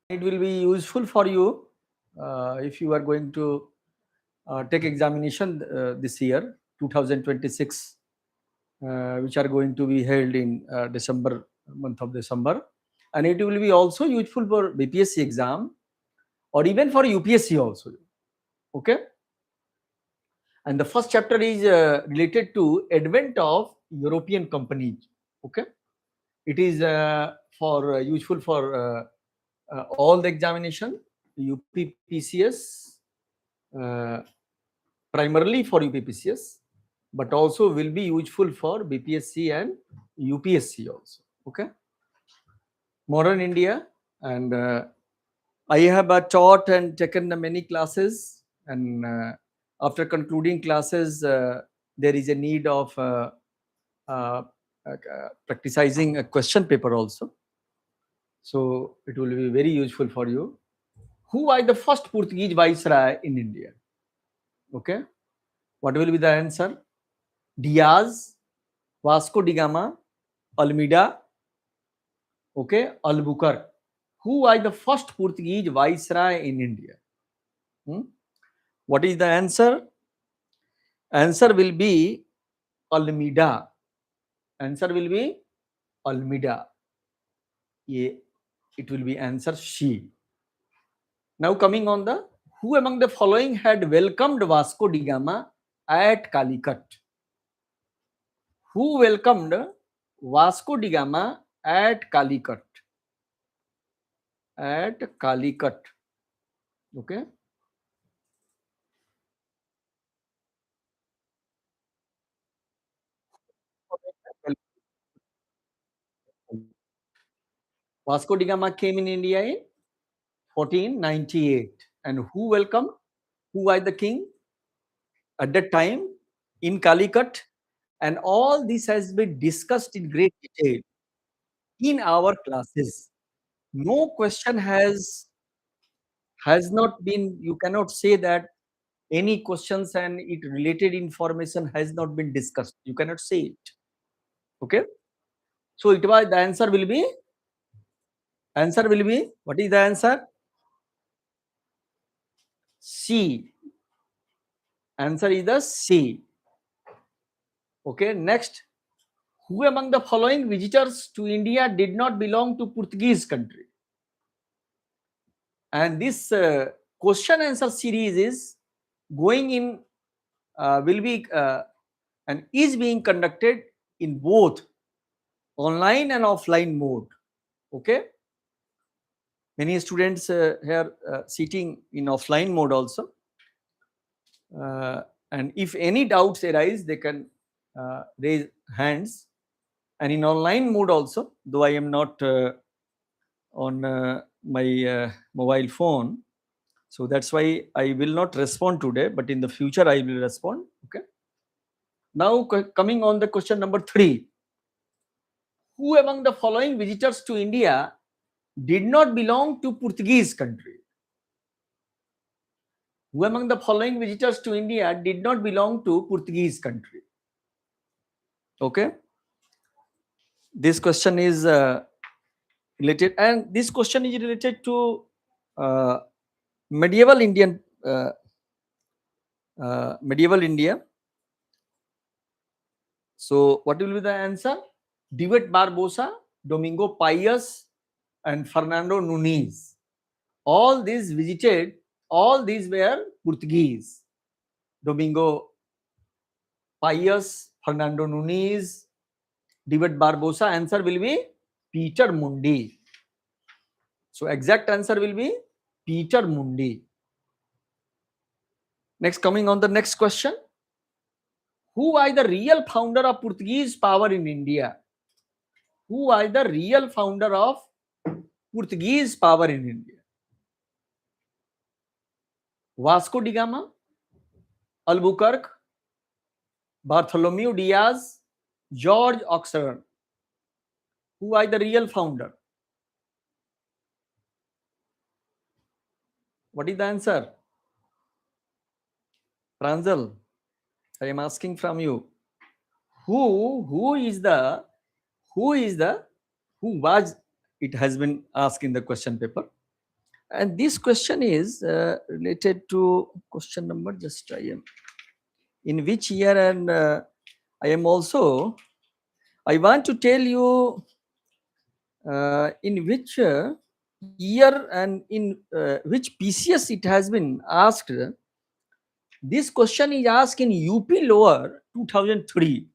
It will be useful for you if you are going to take examination this year 2026, which are going to be held in December, month of December, and it will be also useful for BPSC exam or even for UPSC also. Okay, and the first chapter is related to advent of European companies. Okay, it is for useful for all the examination, UPPCS, uh, primarily for UPPCS, but also will be useful for BPSC and UPSC also. Okay, modern India, and I have taught and taken many classes, and after concluding classes, there is a need of uh, practicing a question paper also. So it will be very useful for you. Who are the first Portuguese viceroy in India? Okay, what will be the answer? Diaz, Vasco da Gama, Almeida, okay, Albuquerque. Who are the first Portuguese viceroy in India? Hmm? What is the answer? Answer will be Almeida. Answer will be Almeida. Yeah, it will be answer C. Now coming on the, who among the following had welcomed Vasco da Gama at Calicut? Who welcomed Vasco da Gama at Calicut? At Calicut. Okay. Vasco da Gama came in India in 1498. And who welcomed? Who was the king at that time in Calicut? And all this has been discussed in great detail in our classes. No question has not been, you cannot say that any questions and it related information has not been discussed. You cannot say it. Okay. So it was, the answer will be, what is the answer? C. Answer is the C. Okay. Next, who among the following visitors to India did not belong to Portuguese country? And this question answer series is going in, will be and is being conducted in both online and offline mode. Okay, many students here sitting in offline mode also, and if any doubts arise, they can raise hands, and in online mode also, though I am not on my mobile phone, so that's why I will not respond today, but in the future I will respond. Okay, now coming on the question number 3, who among the following visitors to India did not belong to Portuguese country? Who among the following visitors to India did not belong to Portuguese country? Okay, this question is related, and this question is related to uh, medieval Indian, medieval India. So what will be the answer? David Barbosa, Domingo Pius, and Fernando Nunes. All these visited, all these were Portuguese. Domingo Pius, Fernando Nunes, David Barbosa. Answer will be Peter Mundi. So exact answer will be Peter Mundi. Next, coming on the next question. Who are the real founder of Portuguese power in India? Who are the real founder of Portuguese power in India? Vasco da Gama, Albuquerque, Bartholomew Diaz, George Oxford. Who are the real founder? What is the answer? Pranjal, I am asking from you. Who is the, who is the, who was, it has been asked in the question paper. And this question is related to question number, just I am in which year, and I am also, I want to tell you in which year and in which PCS it has been asked. This question is asked in UP Lower 2003.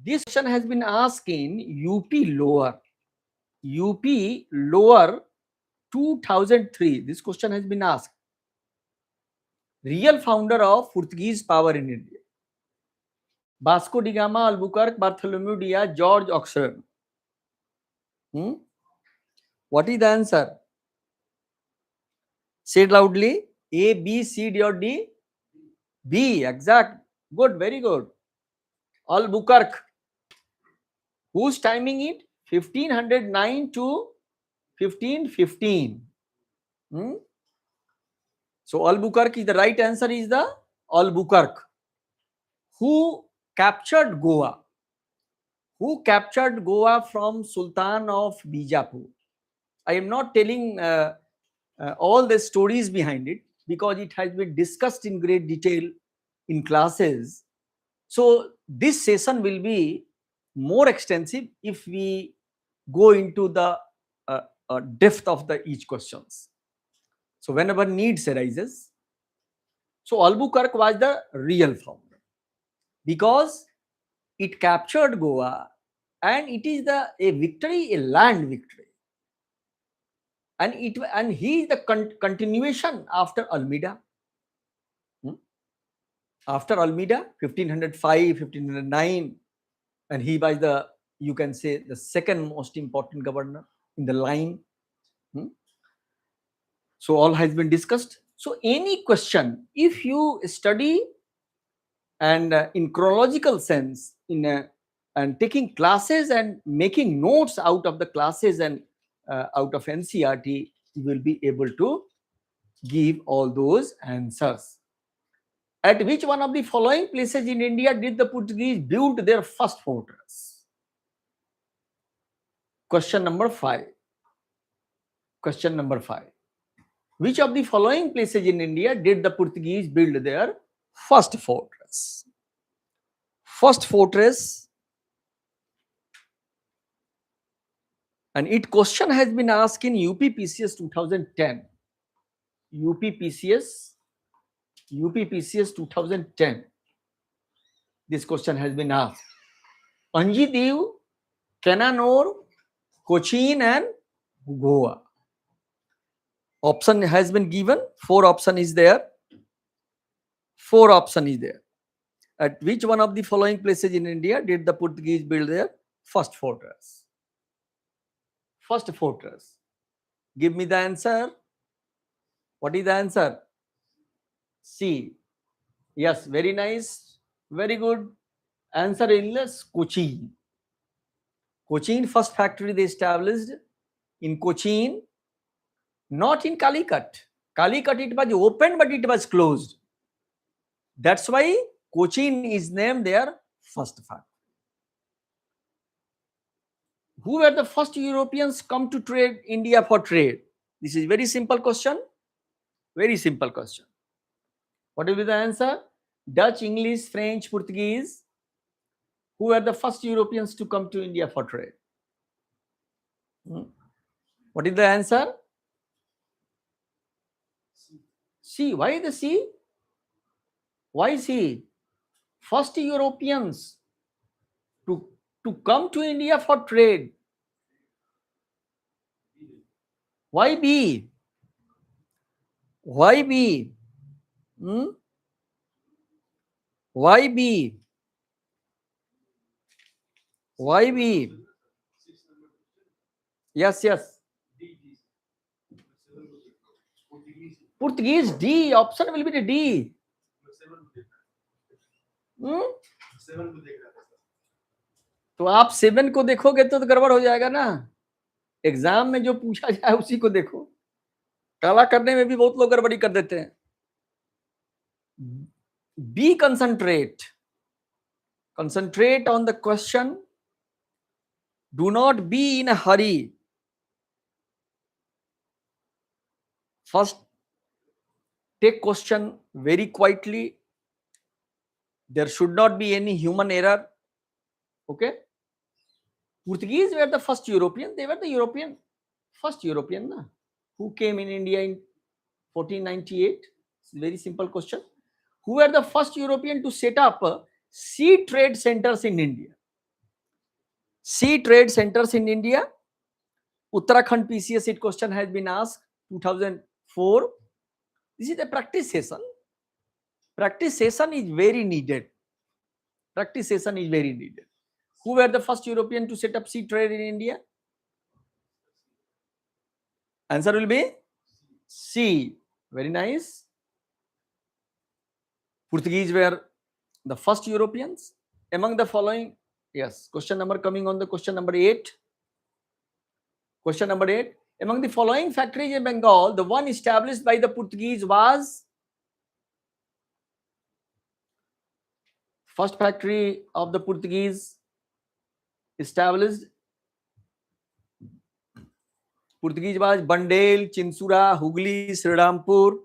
This question has been asked in UP Lower 2003. This question has been asked. Real founder of Portuguese power in India. Vasco da Gama, Albuquerque, Bartholomew Diaz, George Oxford. What is the answer? Say it loudly. A, B, C, D or D? B, exact. Good, very good. Albuquerque. Who's timing it? 1509 to 1515. So Albuquerque, the right answer is the Albuquerque. Who captured Goa? Who captured Goa from Sultan of Bijapur? I am not telling all the stories behind it because it has been discussed in great detail in classes. So this session will be more extensive if we go into the depth of the each questions. So whenever needs arises, so Albuquerque was the real founder because it captured Goa and it is a victory, a land victory. And he is the continuation after Almeida. After Almeida, 1505, 1509, and he was the, you can say, the second most important governor in the line. So all has been discussed. So any question, if you study and in chronological sense, and taking classes and making notes out of the classes and out of NCERT, you will be able to give all those answers. At which one of the following places in India did the Portuguese build their first fortress? Question number 5. Question number 5. Which of the following places in India did the Portuguese build their first fortress? First fortress, and it question has been asked in UPPCS 2010. UPPCS 2010. This question has been asked. Anjidev, Cananore, Cochin and Goa. Option has been given. 4 option is there. 4 option is there. At which one of the following places in India did the Portuguese build their first fortress? First fortress. Give me the answer. What is the answer? C. Yes, very nice. Very good. Answer is Cochin. Cochin, first factory they established in Cochin, not in Calicut. Calicut it was open but it was closed. That's why Cochin is named their first factory. Who were the first Europeans come to trade India for trade? This is very simple question. Very simple question. What will be the answer? Dutch, English, French, Portuguese. Who were the first Europeans to come to India for trade? What is the answer? C. Why the C? Why C? First Europeans to come to India for trade. Why B? Why B? Why B? Why B? Yes, yes. Portuguese D. Option will be the D. तो आप 7 को देखोगे तो गड़बड़ हो जाएगा ना. Exam में जो पूछा जाए उसी को देखो. काला करने में भी बहुत लोग गड़बड़ी कर देते हैं. Be concentrate on the question. Do not be in a hurry. First, take question very quietly. There should not be any human error. Okay. Portuguese were the first European. They were the first European, na? Who came in India in 1498? It's a very simple question. Who were the first European to set up sea trade centers in India? Sea trade centers in India. Uttarakhand PCS it question has been asked 2004. This is a practice session. Practice session is very needed. Practice session is very needed. Who were the first European to set up sea trade in India? Answer will be C. Very nice. Portuguese were the first Europeans. Among the following, yes, question number coming on the question number 8. Question number 8. Among the following factories in Bengal, the one established by the Portuguese was first factory of the Portuguese established. Portuguese was Bandel, Chinsura, Hooghly, Srirampur.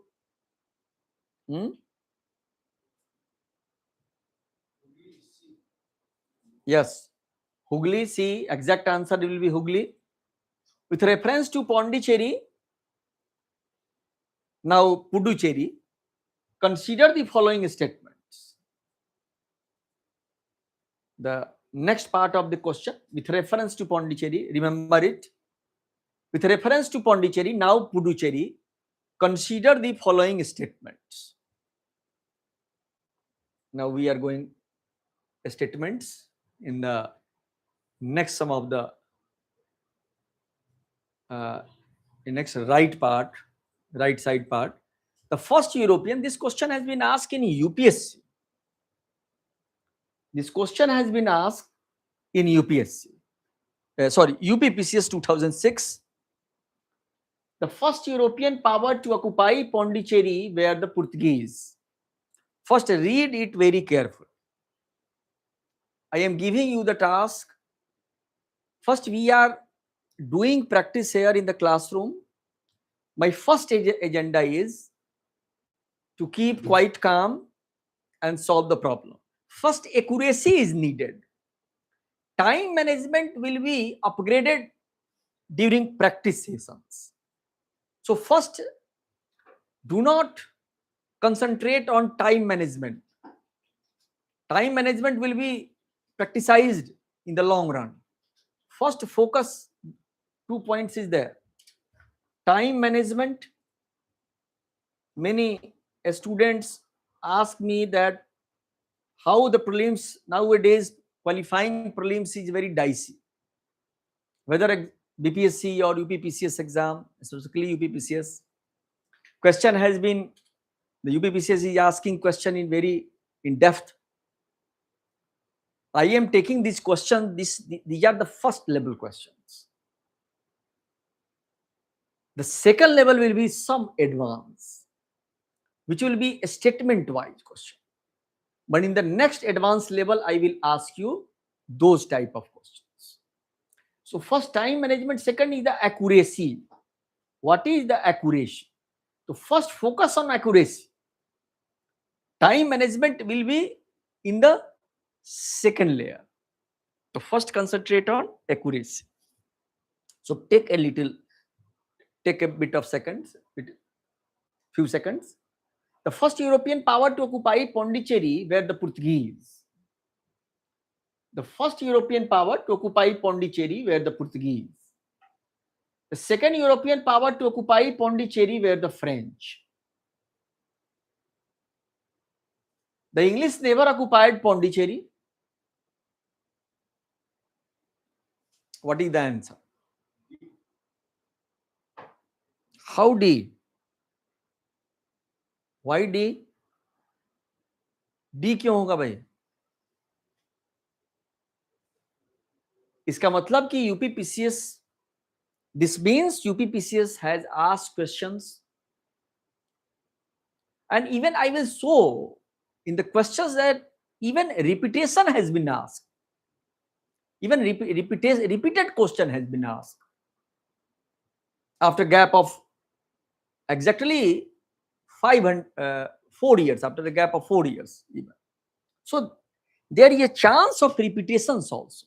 Yes, Hooghly. C. Exact answer will be Hooghly. With reference to Pondicherry, now Puducherry, consider the following statements. The next part of the question, with reference to Pondicherry, remember it. With reference to Pondicherry, now Puducherry, consider the following statements. Now we are going statements in the next some of the next right side part. The first European, this question has been asked in UPSC. This question has been asked in UPSC. Sorry, UPPCS 2006. The first European power to occupy Pondicherry were the Portuguese. First, read it very carefully. I am giving you the task. First, we are doing practice here in the classroom. My first agenda is to keep quite calm and solve the problem. First, accuracy is needed. Time management will be upgraded during practice sessions. So first, do not concentrate on time management. Time management will be practiced in the long run. First, focus 2 points is there. Time management. Many students ask me that how the prelims nowadays, qualifying prelims is very dicey. Whether BPSC or UPPCS exam, specifically UPPCS, question has been, the UPPCS is asking question in very in depth. I am taking this question, these are the first level questions. The second level will be some advanced, which will be a statement wise question. But in the next advanced level, I will ask you those type of questions. So first, time management. Second is the accuracy. What is the accuracy? So first, focus on accuracy. Time management will be in the second layer. So first, concentrate on accuracy. So take a bit of seconds, few seconds. The first European power to occupy Pondicherry were the Portuguese. The first European power to occupy Pondicherry were the Portuguese. The second European power to occupy Pondicherry were the French. The English never occupied Pondicherry. What is the answer? How D? Why D? D क्यों होगा भाई? इसका मतलब कि UPPCS, this means UPPCS has asked questions, and even I will show in the questions that even repetition has been asked. Even repeated question has been asked after gap of exactly 4 years, after the gap of 4 years even. So there is a chance of repetitions also.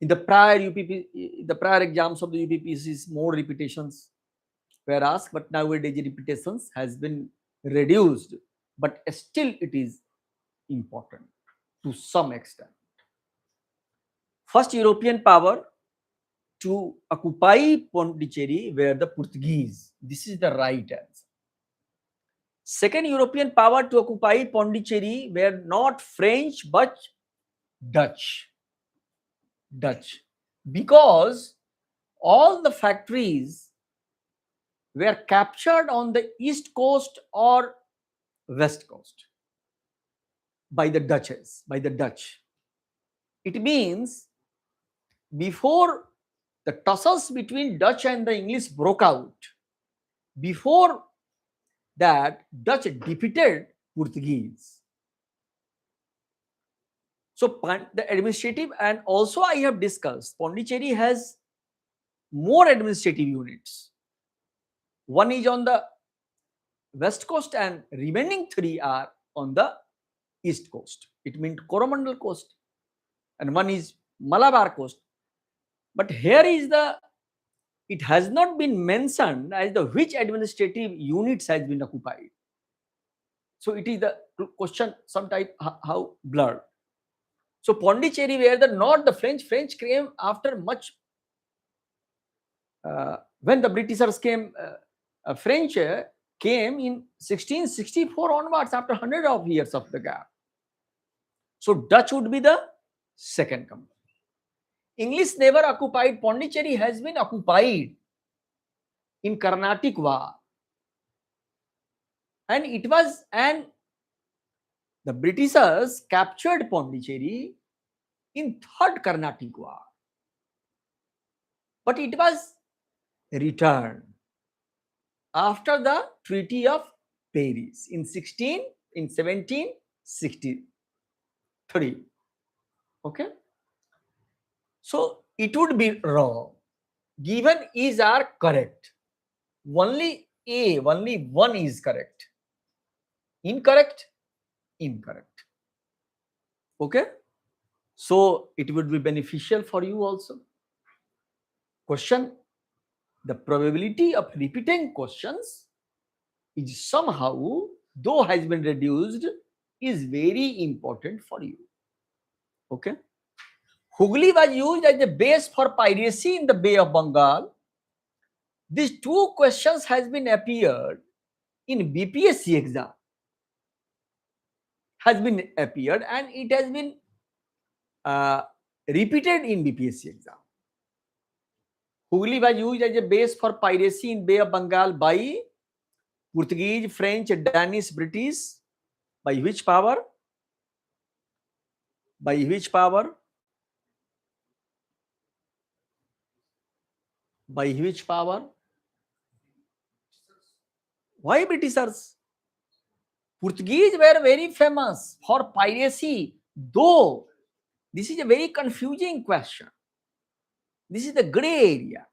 In the prior UPP, the prior exams of the UPPCs, more repetitions were asked, but nowadays repetitions has been reduced, but still it is important to some extent. First European power to occupy Pondicherry were the Portuguese. This is the right answer. Second European power to occupy Pondicherry were not French but Dutch. Because all the factories were captured on the east coast or west coast by the Dutch. It means before the tussles between Dutch and the English broke out, before that Dutch defeated Portuguese. So the administrative, and also I have discussed, Pondicherry has more administrative units. One is on the west coast and remaining 3 are on the east coast. It means Coromandel coast, and one is Malabar coast. But here is it has not been mentioned as the which administrative units has been occupied. So it is the question sometimes how blurred. So Pondicherry were not the French came after much. When the Britishers came, French came in 1664 onwards, after 100 of years of the gap. So Dutch would be the second company. English never occupied. Pondicherry has been occupied in Carnatic War, and the Britishers captured Pondicherry in third Carnatic War, but it was returned after the Treaty of Paris in 1763. Okay, so it would be wrong. Given is are correct. Only one is correct. Incorrect. Okay, so it would be beneficial for you also. Question: the probability of repeating questions is somehow, though has been reduced, is very important for you. Okay, Hooghly was used as a base for piracy in the Bay of Bengal. These 2 questions has been appeared in BPSC exam, and it has been repeated in BPSC exam. Hooghly was used as a base for piracy in Bay of Bengal by Portuguese, French, Danish, British. By which power? By which power? By which power? Why Britishers? Portuguese were very famous for piracy, though this is a very confusing question. This is the gray area,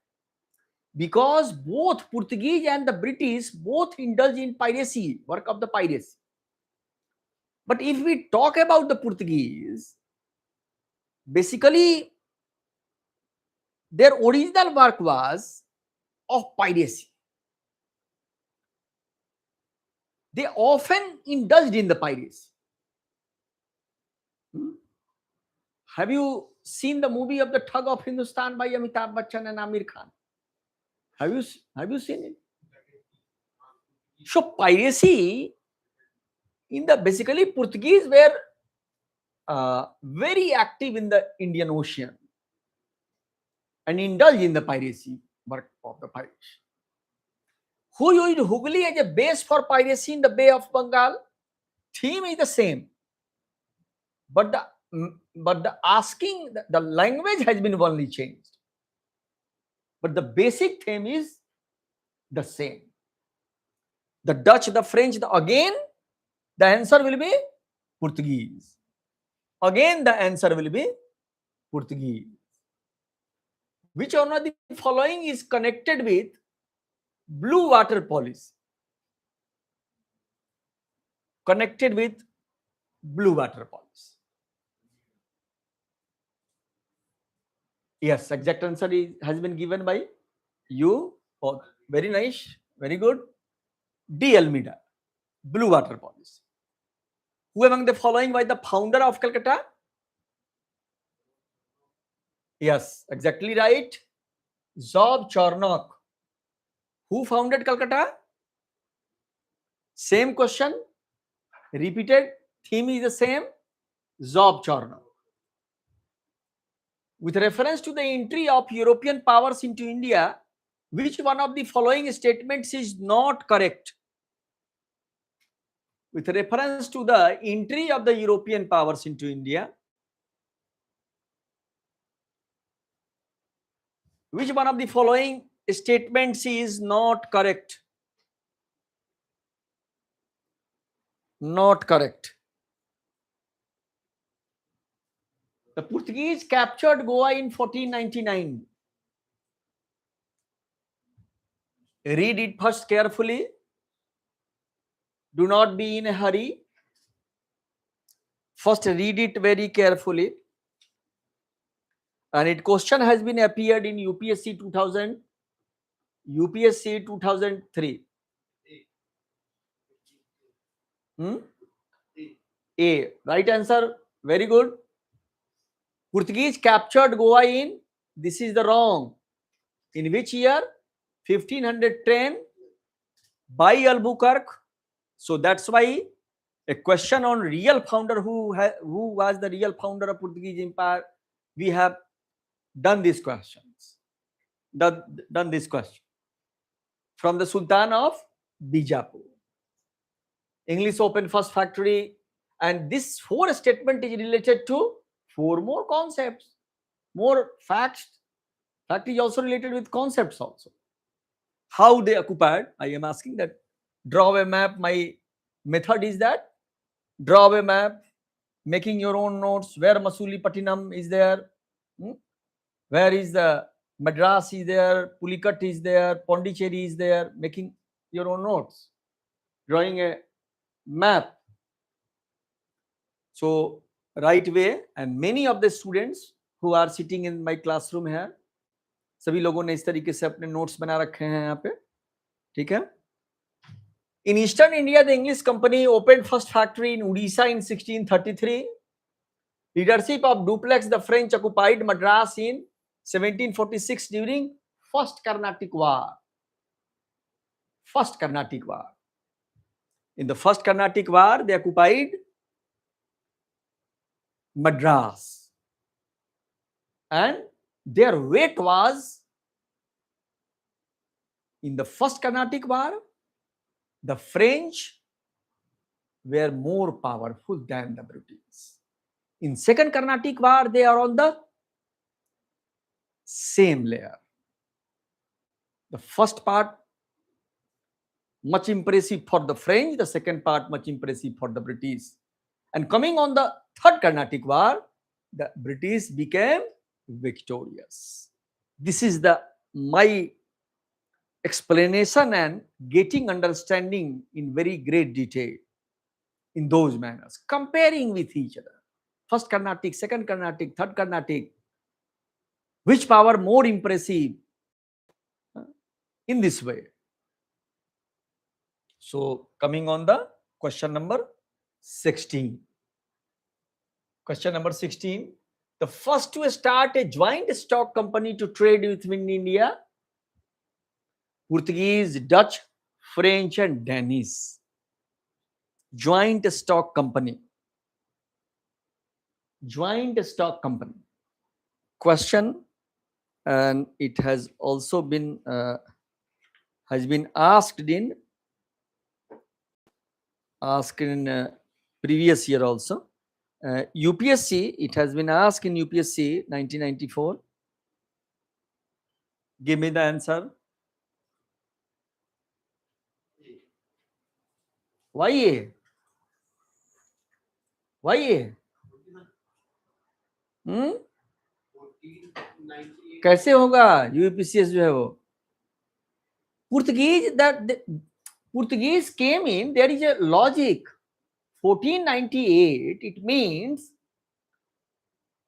because both Portuguese and the British both indulge in piracy, work of the piracy. But if we talk about the Portuguese, basically their original work was of piracy. They often indulged in the piracy. Have you seen the movie of the Thug of Hindustan by Amitabh Bachchan and Amir Khan? Have you seen it? So piracy in the basically Portuguese were very active in the Indian Ocean and indulge in the piracy work of the pirates. Who used Hooghly as a base for piracy in the Bay of Bengal? Theme is the same, but the asking, the language has been only changed, but the basic theme is the same. The Dutch, the French, again the answer will be Portuguese. Again the answer will be Portuguese. Which one of the following is connected with blue water policy, connected with blue water policy. Yes, exact answer has been given by you. Oh, very nice, very good. D. Almeida, blue water policy. Who among the following was the founder of Calcutta? Yes, exactly right. Job Charnock. Who founded Calcutta? Same question, repeated, theme is the same. Job Charnock. With reference to the entry of European powers into India, which one of the following statements is not correct? With reference to the entry of the European powers into India, which one of the following statements is not correct? Not correct. The Portuguese captured Goa in 1499. Read it first carefully. Do not be in a hurry. First read it very carefully. And it question has been appeared in UPSC 2000, UPSC 2003. A. Right answer. Very good. Portuguese captured Goa in, this is the wrong. In which year? 1510 by Albuquerque. So that's why a question on real founder, who was the real founder of Portuguese Empire, we have done these questions. Done this question from the Sultan of Bijapur. English opened first factory, and this 4 statement is related to 4 more concepts, more facts. Fact is also related with concepts also. How they occupied, I am asking that. Draw a map. My method is that draw a map, making your own notes. Where Masulipatinam is there, where is the Madras is there, Pulicat is there, Pondicherry is there, making your own notes, drawing a map. So right way, and many of the students who are sitting in my classroom here, सभी लोगों ने इस तरीके से अपने notes बना रखे हैं यहाँ पे, ठीक है. In Eastern India, the English company opened first factory in Odisha in 1633. Leadership of Dupleix, the French occupied Madras in 1746 during First Carnatic War. First Carnatic War. In the First Carnatic War, they occupied Madras. And their weight was, in the First Carnatic War, the French were more powerful than the British. In Second Carnatic War, they are on the same layer. The first part much impressive for the French, the second part much impressive for the British. And coming on the Third Carnatic War, the British became victorious. This is my explanation and getting understanding in very great detail in those manners, comparing with each other. First Carnatic, Second Carnatic, Third Carnatic, which power more impressive, in this way. So coming on the question number 16. Question number 16. The first to start a joint stock company to trade within India, Portuguese, Dutch, French and Danish. Joint stock company. Joint stock company. Question, and it has also been asked in previous year also. UPSC, it has been asked in UPSC 1994. Give me the answer. Why A? Why A? कैसे होगा यूपीसीएस जो है वो? Portuguese, that the Portuguese came in, there is a logic. 1498, it means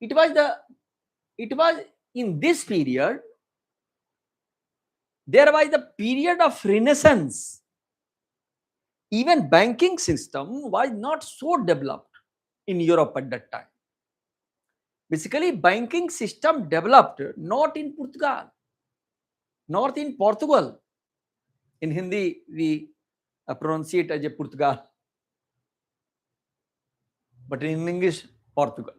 it was in this period, there was the period of Renaissance. Even banking system was not so developed in Europe at that time. Basically, banking system developed not in Portugal, not in Portugal. In Hindi, we pronounce it as a Portugal, but in English, Portugal.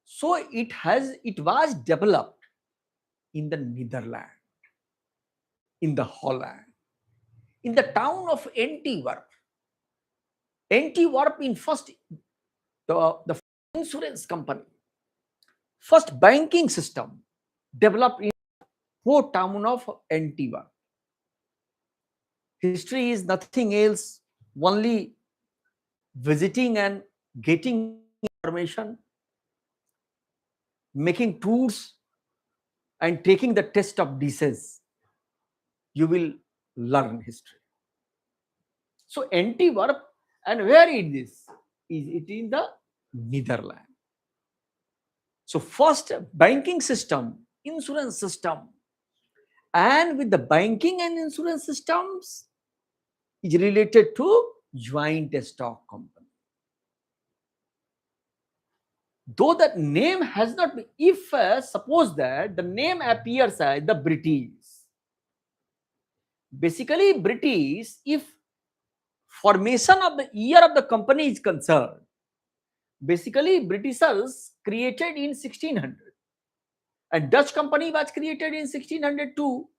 So it was developed in the Netherlands, in the Holland, in the town of Antwerp. Antwerp in first, the insurance company, first banking system developed in poor town of Antwerp. History is nothing else, only visiting and getting information, making tours and taking the test of disease. You will learn history. So Antwerp, and where it is? Is it in the Netherlands? So first banking system, insurance system, and with the banking and insurance systems is related to joint stock company. Though that name has not been, if suppose that the name appears as the British, basically British, if formation of the year of the company is concerned, basically Britishers created in 1600, and Dutch company was created in 1602.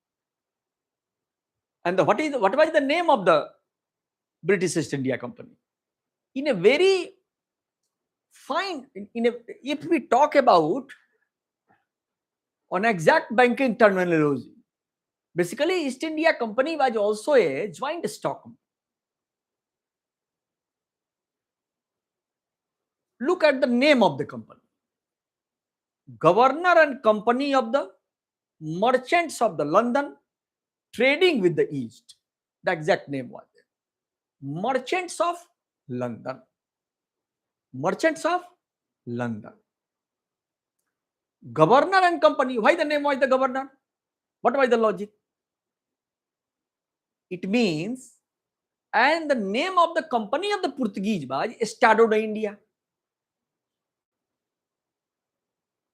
And what was the name of the British East India Company? In a very fine, if we talk about on exact banking terminology, basically East India Company was also a joint stock company. Look at the name of the company. Governor and Company of the Merchants of the London, trading with the East. The exact name was there. Merchants of London. Merchants of London. Governor and Company. Why the name was the governor? What was the logic? It means, and the name of the company of the Portuguese was Estado de India.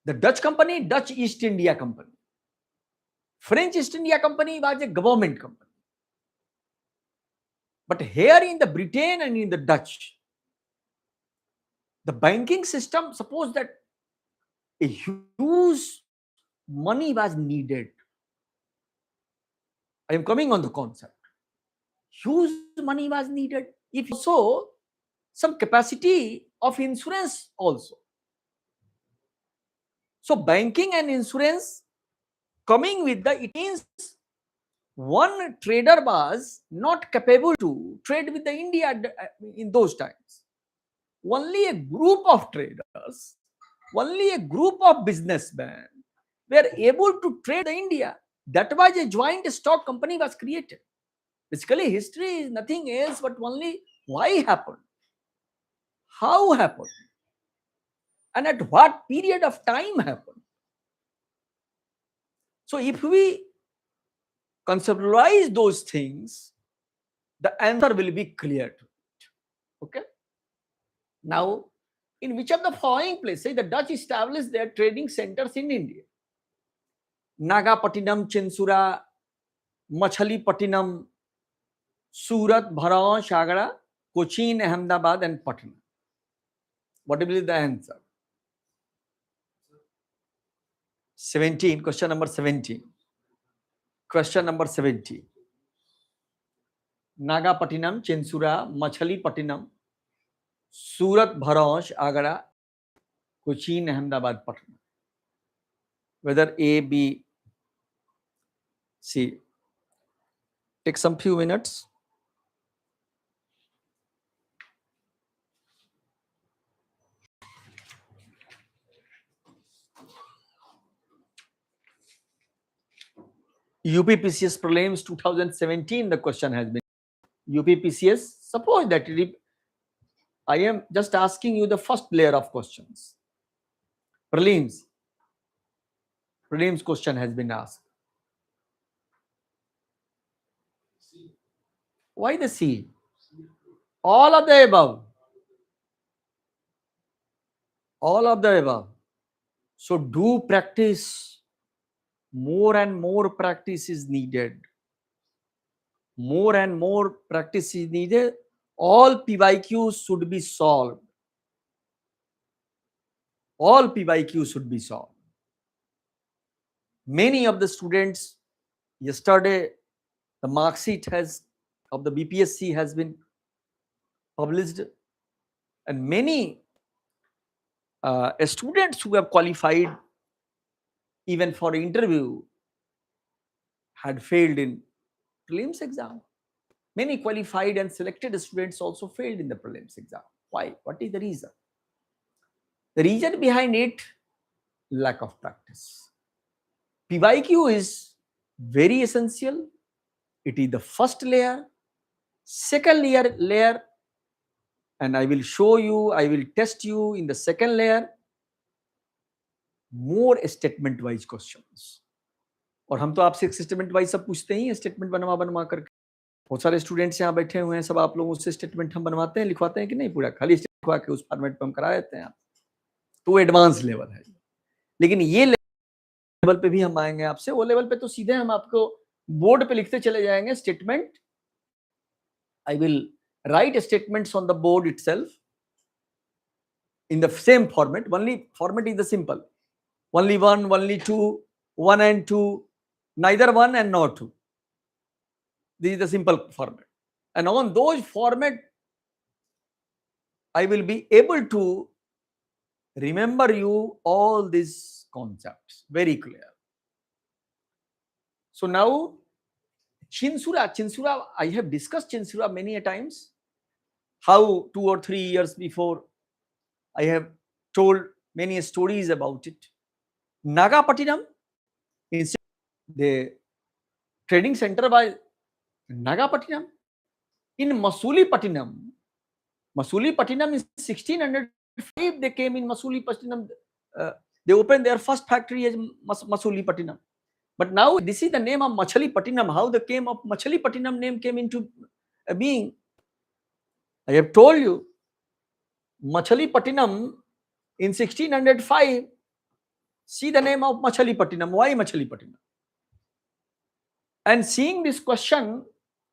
The Dutch company, Dutch East India Company. French East India Company was a government company. But here in the Britain and in the Dutch, the banking system, suppose that a huge money was needed. I am coming on the concept. Huge money was needed. If also some capacity of insurance also. So banking and insurance coming with the, it means one trader was not capable to trade with the India in those times. Only a group of traders, only a group of businessmen were able to trade in India. That was a joint stock company was created. Basically, history is nothing else but only why happened, how happened, and at what period of time happened. So if we conceptualize those things, the answer will be clear to it. Okay. Now, in which of the following places the Dutch established their trading centers in India? Nagapattinam, Chinsura, Machhalipattinam, Surat, Bharan, Shagara, Cochin, Ahmedabad, and Patna. What will be the answer? 17. Question number 17. Question number 17. Nagapattinam, Chinsura, Machhalipattinam, Surat, Bharan, Agra, Cochin, Ahmedabad, Patna. Whether A, B, C. Take some few minutes. UPPCS prelims 2017, the question has been UPPCS. Suppose that I am just asking you the first layer of questions. Prelims question has been asked. Why the C? All of the above. All of the above. So do practice. More and more practice is needed. More and more practice is needed. All PYQs should be solved. All PYQs should be solved. Many of the students, yesterday, the mark sheet of the BPSC has been published, and many students who have qualified even for interview had failed in prelims exam. Many qualified and selected students also failed in the prelims exam. Why? What is the reason? The reason behind it, lack of practice. PYQ is very essential. It is the first layer. Second layer, and I will show you, I will test you in the second layer, more statement wise questions. और हम तो आपसे statement wise सब पूछते ही हैं, statement बनवा करके। बहुत सारे स्टूडेंट्स यहाँ बैठे हुए हैं, सब आप लोगों से स्टेटमेंट हम बनवाते हैं, लिखवाते हैं कि नहीं? पूरा खाली लिखवा के उस फॉर्मेट पे हम करा देते हैं। तो एडवांस लेवल है, लेकिन ये लेवल पे भी हम आएंगे आपसे। वो लेवल पे तो सीधे हम आपको बोर्ड पे लिखते चले जाएंगे statement. I will write statements on the board itself in the same format. Only format is the simple. Only one, only two, one and two, neither one and nor two. This is the simple format. And on those format, I will be able to remember you all these concepts very clear. So now, Chinsura, I have discussed Chinsura many a times. How 2 or 3 years before, I have told many stories about it. Nagapattinam, the trading center by Nagapattinam. In Masulipatinam in 1605, they came in Masulipatinam. They opened their first factory as Masulipatinam. But now this is the name of Machalipatinam. How the name of Machalipatinam name came into being? I have told you, Machalipatinam in 1605. See the name of Machalipatinam. Why Machalipatinam? And seeing this question,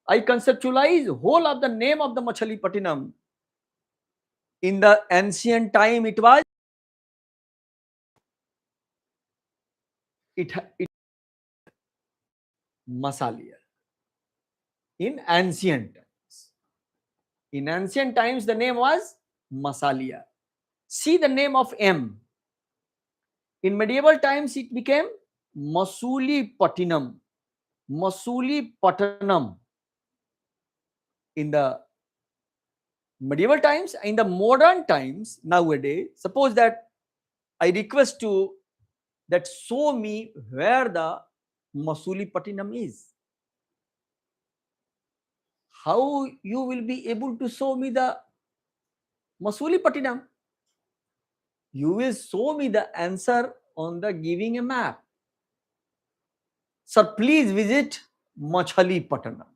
I conceptualize whole of the name of the Machalipatinam. In the ancient time, it was Masalia. In ancient times, the name was Masalia. See the name of M. In medieval times, it became Masulipatinam. Masulipatinam. In the medieval times, in the modern times, nowadays, suppose that I request you that show me where the Masulipatinam is. How you will be able to show me the Masulipatinam? You will show me the answer on the giving a map. Sir, please visit Machalipatinam.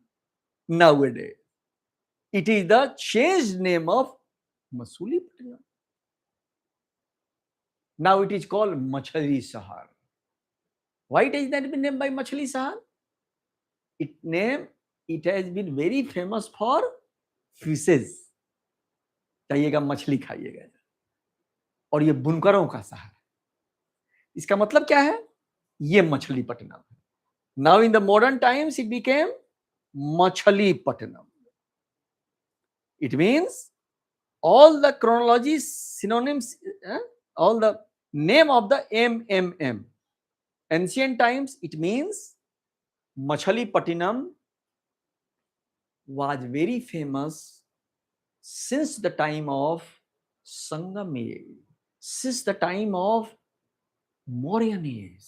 Nowadays, it is the changed name of Masulipatinam. Now it is called Machali Sahar. Why it has that been named by Machali Sahar? It has been very famous for fishes. चाहिएगा मछली खाइएगा, और ये बुनकरों का शहर। इसका मतलब क्या है? ये मछलीपट्टनम है। Now in the modern times it became Machalipatinam. It means all the chronology synonyms, all the name of the MMM. Ancient times it means Machalipatinam was very famous since the time of Sangam age, since the time of Mauryan age.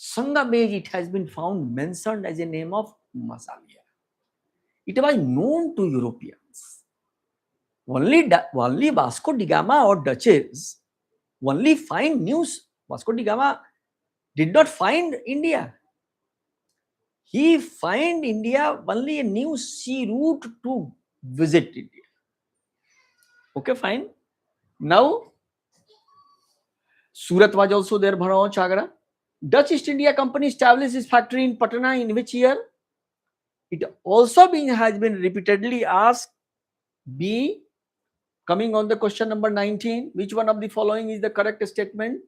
Sangambej, it has been found mentioned as a name of Massalia. It was known to Europeans. Only Vasco da Gama or Dutches only find news. Vasco da Gama did not find India. He find India only a new sea route to visit India. Okay, fine. Now, Surat was also there, Bhanao, Chagra. Dutch East India Company established its factory in Patna in which year? It also has been repeatedly asked. B. Coming on the question number 19, which one of the following is the correct statement?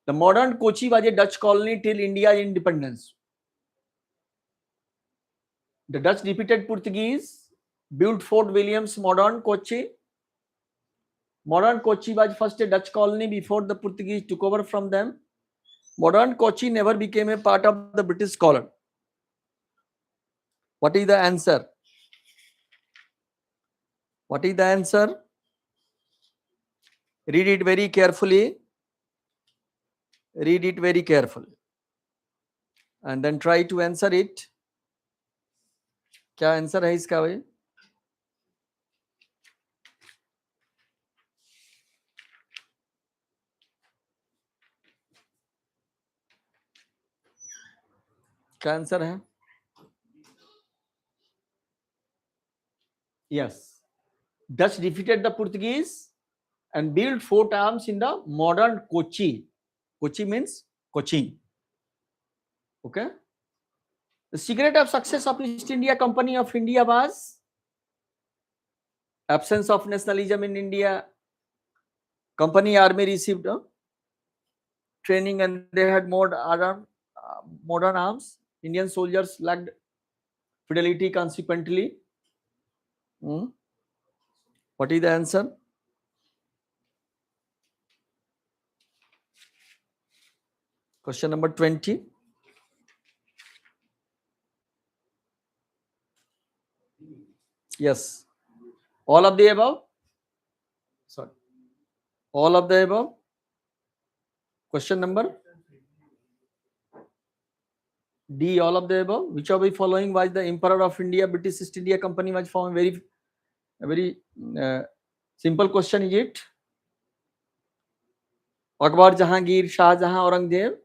The modern Kochi was a Dutch colony till India's independence. The Dutch defeated Portuguese, built Fort Williams, modern Kochi. Modern Kochi was first a Dutch colony before the Portuguese took over from them. Modern Kochi never became a part of the British colony. What is the answer? What is the answer? Read it very carefully. Read it very carefully. And then try to answer it. क्या answer है इसका भाई? क्या answer है? Yes. Dutch defeated the Portuguese and built 4 towns in the modern Kochi. Kochi means Cochin. Okay. The secret of success of East India Company of India was absence of nationalism in India. Company army received training and they had modern arms. Indian soldiers lacked fidelity consequently. What is the answer? Question number 20. Yes. All of the above? Sorry. All of the above? Question number? D. All of the above? Which of the following was the Emperor of India? British East India Company was formed. Very simple question is it? Akbar, Jahangir, Shah Jahan, Aurangzeb.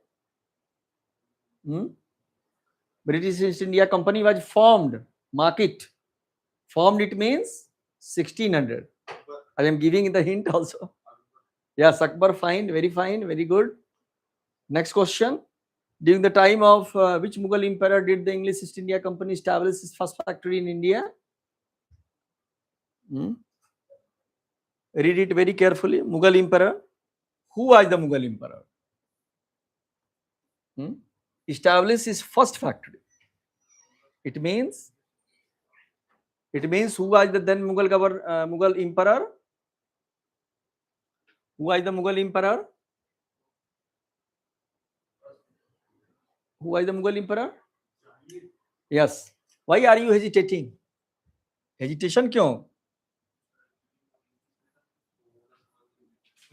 British East India Company was formed. Mark it. Formed it means 1600. I am giving the hint also. Yes, Akbar, fine, very good. Next question. During the time of which Mughal emperor did the English East India Company establish its first factory in India? Read it very carefully. Mughal emperor. Who was the Mughal emperor? Establish his first factory. It means who was the then Mughal emperor? Who was the Mughal emperor? Who was the Mughal emperor? Yes. Why are you hesitating? Hesitation क्यों?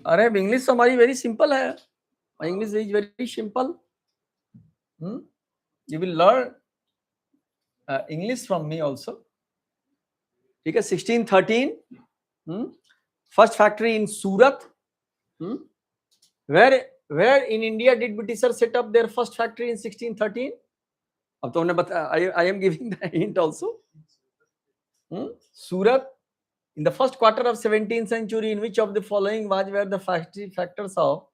अरे English हमारी very simple है. My English is very simple. You will learn English from me also. ठीक है. 1613. First factory in Surat. Where in India did Britishers set up their first factory in 1613? अब तो हमने बताया. I am giving the hint also. Surat. In the first quarter of 17th century, in which of the following was where the factors of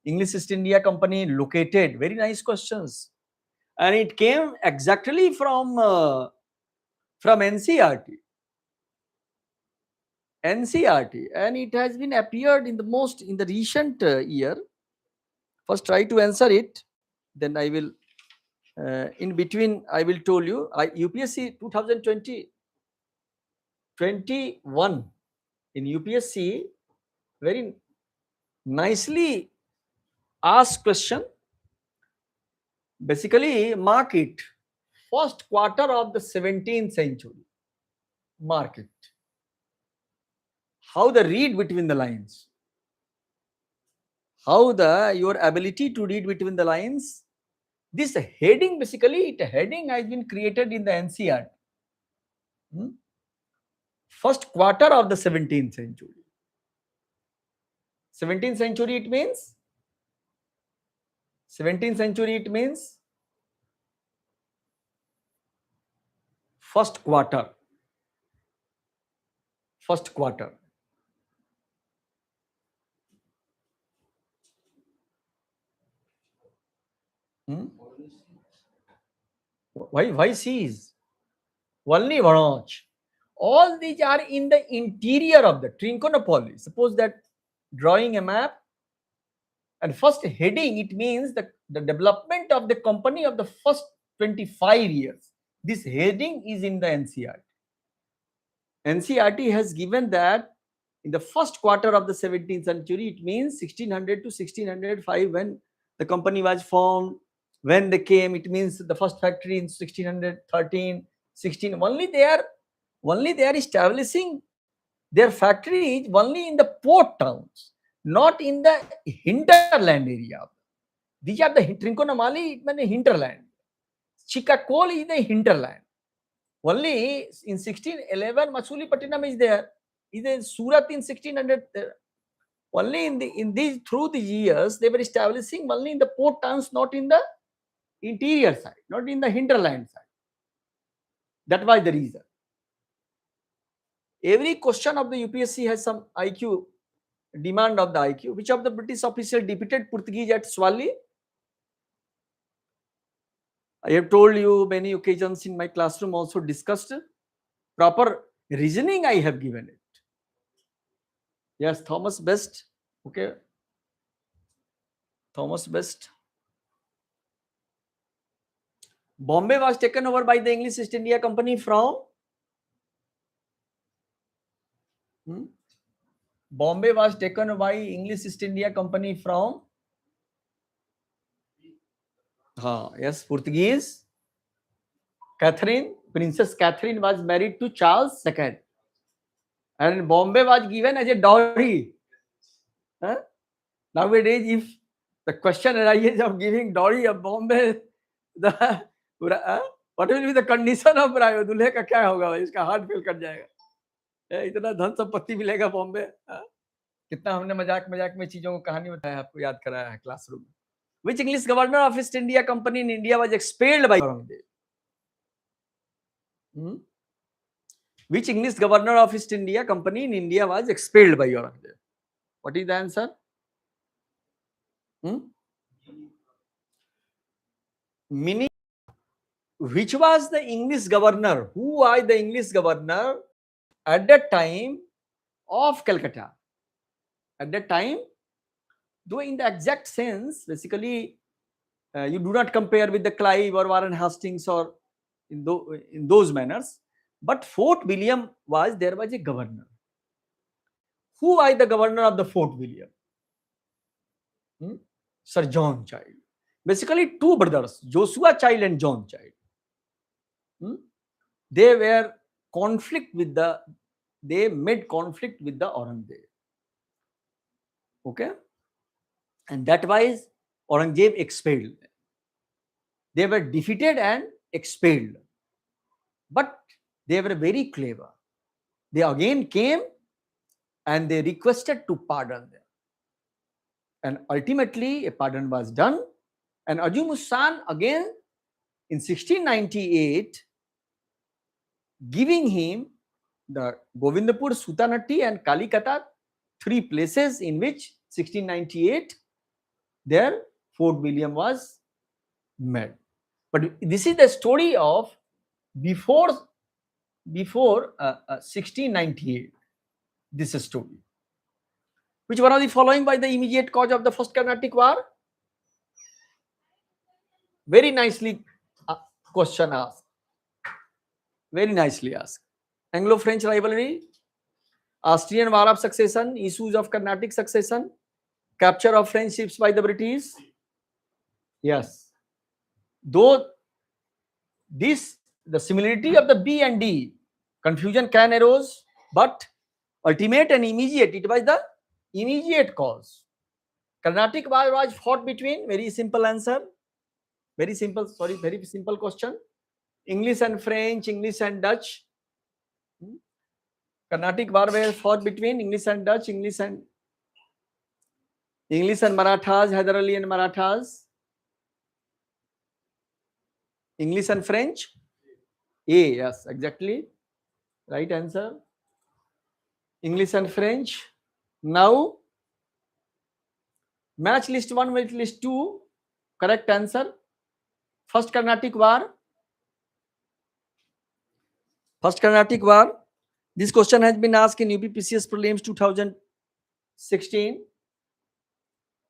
English East India Company located? Very nice questions. And it came exactly from NCRT. NCRT, and it has been appeared in the recent year. First try to answer it, then I will in between I will tell you. UPSC 2020 21 in UPSC very nicely asked question. Basically mark it, first quarter of the 17th century. Mark it. How the read between the lines, how your ability to read between the lines This heading, basically, heading has been created in the NCR. First quarter of the 17th century. 17th century, it means 17th century, it means first quarter. First quarter. Why seas? Valni Vanach. All these are in the interior of the Trincomalee. Suppose that drawing a map, and first heading, it means the development of the company of the first 25 years. This heading is in the NCERT. NCERT has given that in the first quarter of the 17th century, it means 1600 to 1605, when the company was formed, when they came, it means the first factory in 1613, 16, only they are establishing their factories only in the port towns, not in the hinterland area. These are the Trincomalee, it means hinterland. Chikakol is the hinterland. Only in 1611, Masulipatinam is there. Is in Surat in 1600. Only in these through the years they were establishing only in the port towns, not in the interior side, not in the hinterland side. That was the reason. Every question of the UPSC has some IQ, demand of the IQ. Which of the British official defeated Portuguese at Swali? I have told you many occasions in my classroom, also discussed. Proper reasoning I have given it. Yes, Thomas Best. Okay. Thomas Best. Bombay was taken over by the English East India Company from? Bombay was taken by English East India Company from? Yes, Portuguese. Catherine, Princess Catherine was married to Charles II. And Bombay was given as a dowry. Nowadays, if the question arises of giving dowry of Bombay, what will be the condition of Brayo? दूल्हे का क्या होगा? इसका heart fail कर जाएगा. इतना धन संपत्ति मिलेगा बॉम्बे. कितना हमने मजाक में चीजों को कहानी बताया, आपको याद कराया है क्लासरूम में. Which English governor of East India Company in India was expelled by Aurangzeb? Which English governor of East India Company in India was expelled by Aurangzeb? What is the answer? Meaning, which was the English governor? Who was the English governor at that time of Calcutta? At that time, though in the exact sense, basically, you do not compare with the Clive or Warren Hastings or in those manners. But Fort William was a governor. Who was the governor of the Fort William? Sir John Child. Basically, two brothers, Joshua Child and John Child. They were they made conflict with the Aurangzeb. Okay? And that was Aurangzeb expelled them. They were defeated and expelled. But they were very clever. They again came and they requested to pardon them. And ultimately, a pardon was done. And Ajumussan again in 1698, giving him the Govindapur, Sutanati and Kalikata, three places in which 1698 their Fort William was made. But this is the story of before 1698. This is story. Which one of the following by the immediate cause of the First Carnatic War? Very nicely question asked. Very nicely asked. Anglo-French rivalry, Austrian War of Succession, issues of Carnatic succession, capture of French ships by the British. Yes. Though the similarity of the B and D, confusion can arise, but ultimate and immediate, it was the immediate cause. Carnatic War was fought between, very simple answer, Very simple, sorry, very simple question. English and French, English and Dutch. Carnatic War were fought between English and Dutch, English and Marathas, Hyder Ali and Marathas. English and French. A, yes, exactly. Right answer. English and French. Now, match list 1, match list 2. Correct answer. First Carnatic War. First Carnatic War. This question has been asked in UPPCS prelims 2016.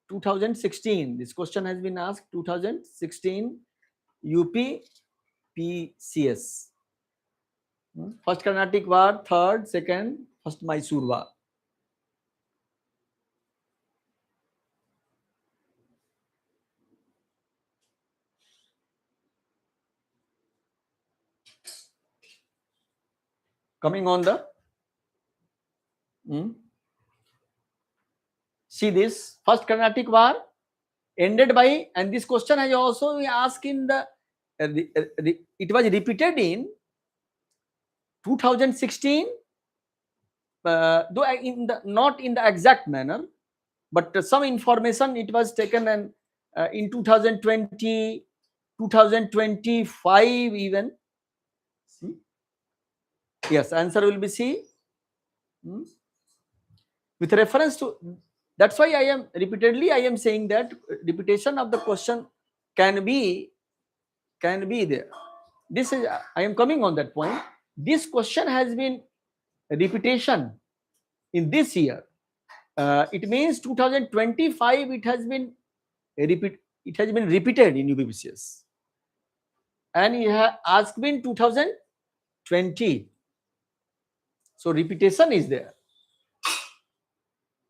2016. This question has been asked 2016 UPPCS. First Carnatic War, third, second, first Mysore War. Coming on the see this first Carnatic War ended by, and this question has also been asked in the it was repeated in 2016, though in the not in the exact manner, but some information it was taken and in 2020, 2025 even. See? Yes, answer will be C. With reference to, that's why I am saying that repetition of the question can be there. This is, I am coming on that point. This question has been repetition in this year. It means 2025 it has been repeated in UPPCS, and it has asked been 2020. So repetition is there.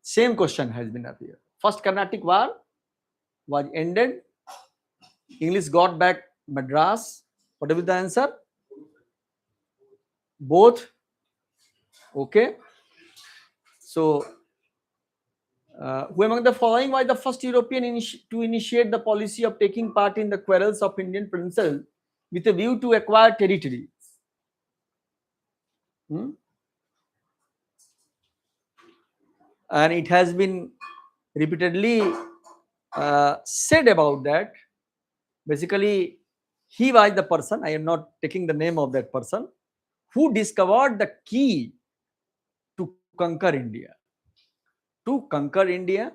Same question has been appeared. First Carnatic War was ended. English got back Madras. What will be the answer? Both. Okay. So, who among the following was the first European to initiate the policy of taking part in the quarrels of Indian princes with a view to acquire territory? And it has been repeatedly said about that. Basically, he was the person, I am not taking the name of that person, who discovered the key to conquer India. To conquer India,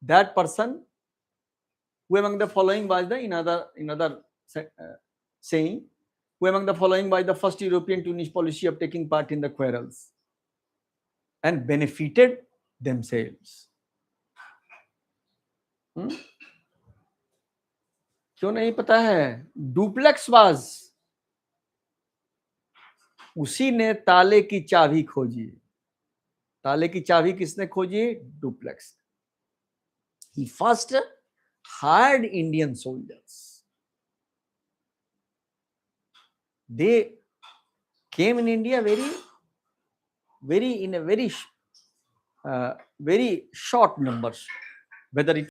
that person, who among the following was the, in other saying, who among the following was the first European to initiate policy of taking part in the quarrels and benefited themselves? क्यों नहीं पता है? Duplex was, उसी ने ताले की चाबी खोजी. ताले की चाबी किसने खोजी? Duplex. He first hired Indian soldiers. They came in India in a very short numbers, whether it